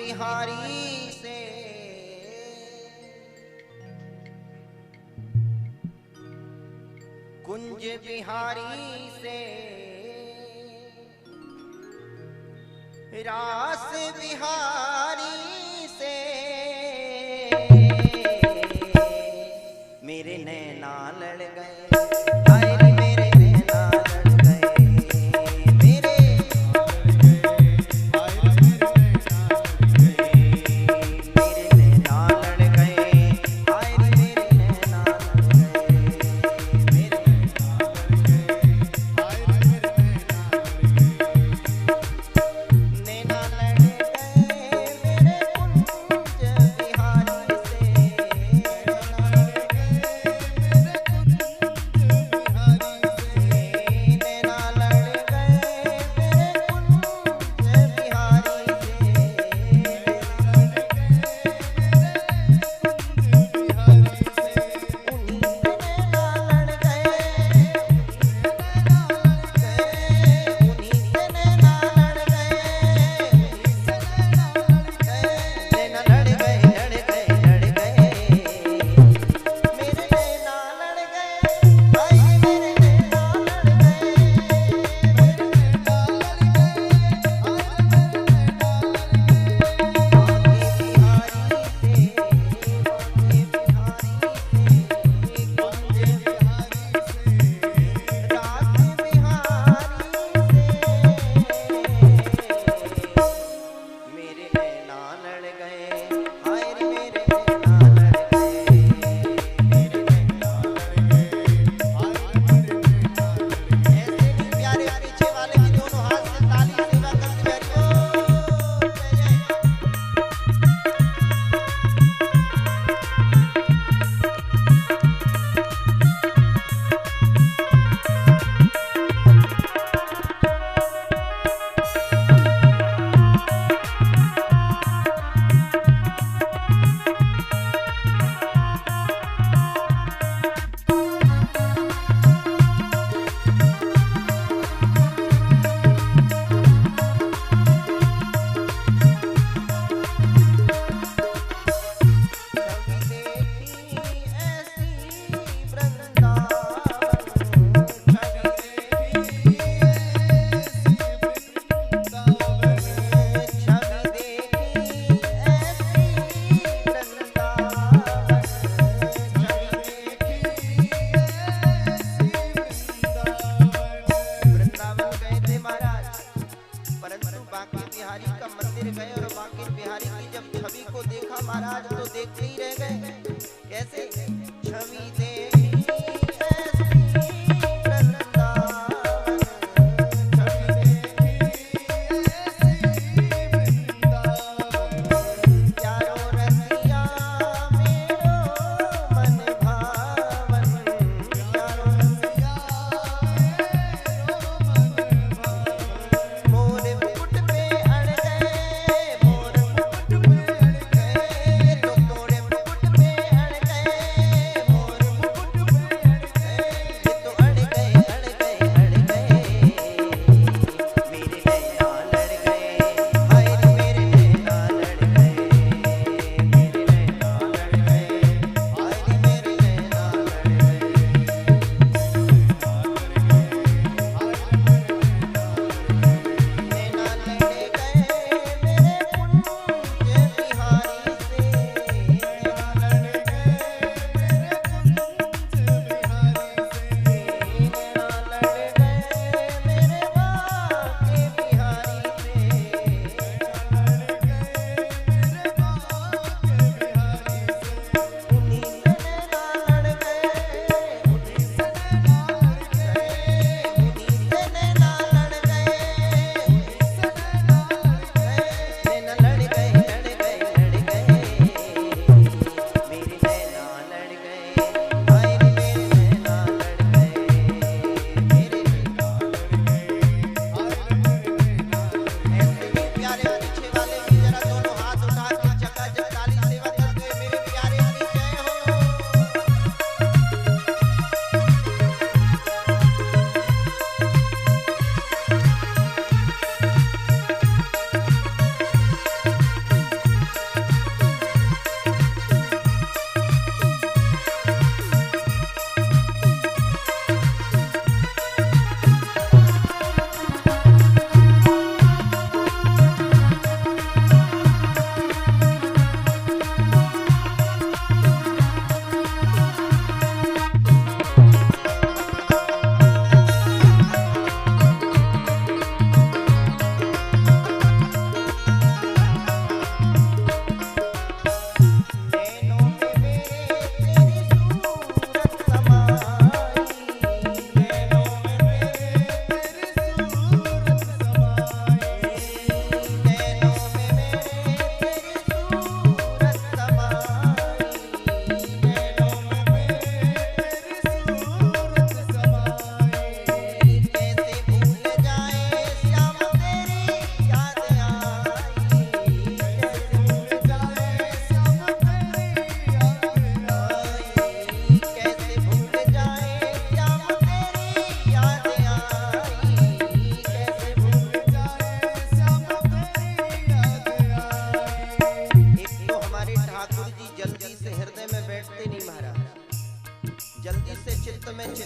बिहारी से कुंज बिहारी से रास बिहारी से मेरे नैना लड़ गए। हाय रे मेरे नैना लड़ गए, मेरे मेरे नैना लड़ गए। हाय रे मेरे नैना लड़ गए, मेरे नैना लड़ गए। मेरे कुंज बिहारी से नैना लड़ गए, मेरे कुंज बिहारी महाराज तो देखते ही रह गए। कैसे छवि देखी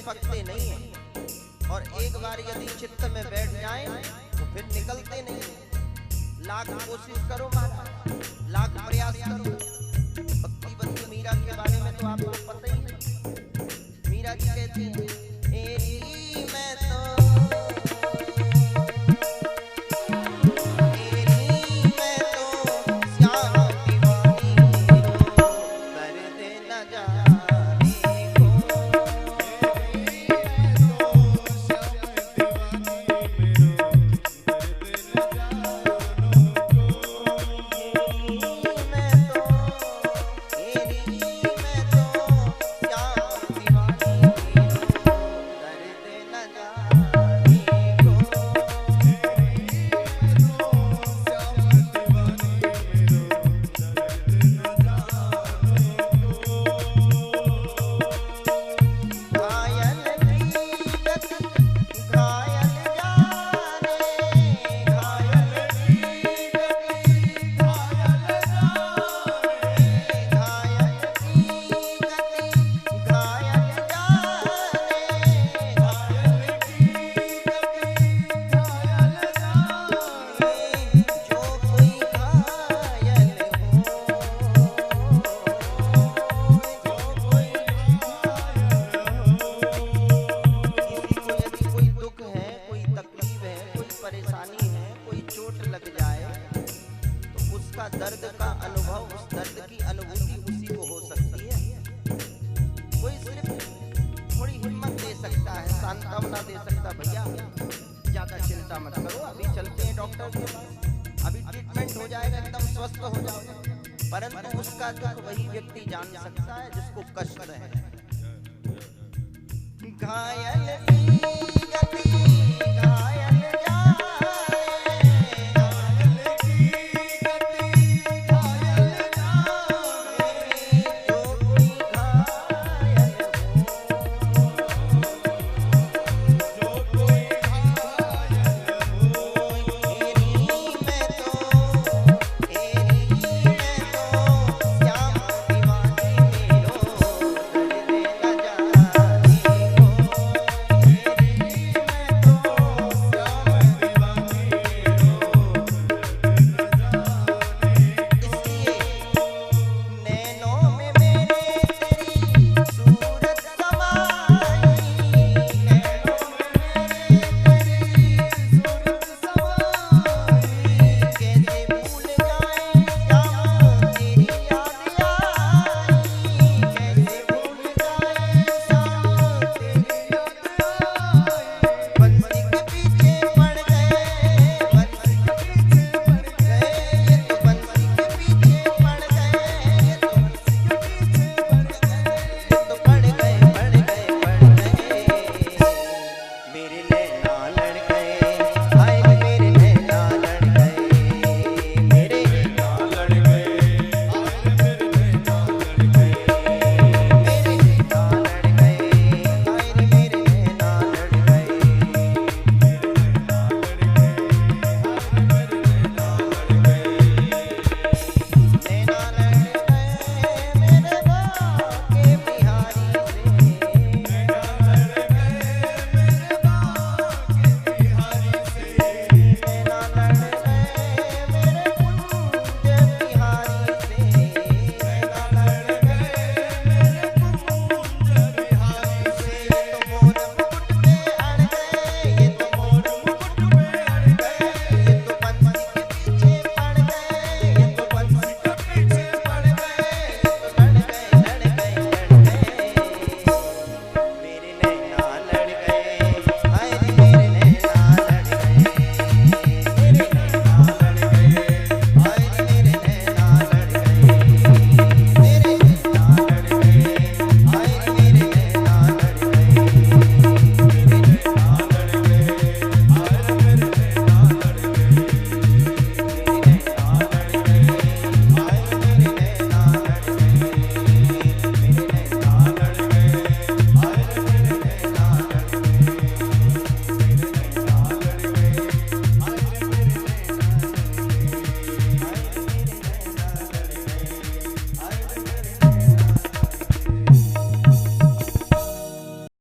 चिपकते नहीं हैं और एक बार यदि चित्त में बैठ जाएं तो फिर निकलते नहीं हैं। लाख कोशिश करो महाराज, लाख प्रयास करो। भक्तिवती मीरा के बारे में तो आपको पता ही है। मीरा जी कहती हैं, एरी मैं तो दर्द का अनुभव, उस दर्द की अनुभूति उसी को हो सकती है। कोई सिर्फ थोड़ी हिम्मत दे सकता है, सांत्वना दे सकता, भैया ज्यादा चिंता मत करो, अभी चलते हैं डॉक्टर के पास, अभी ट्रीटमेंट हो जाएगा, एकदम स्वस्थ हो जाओगे। परंतु उसका दुख वही व्यक्ति जान सकता है जिसको कष्ट है। घायल की गति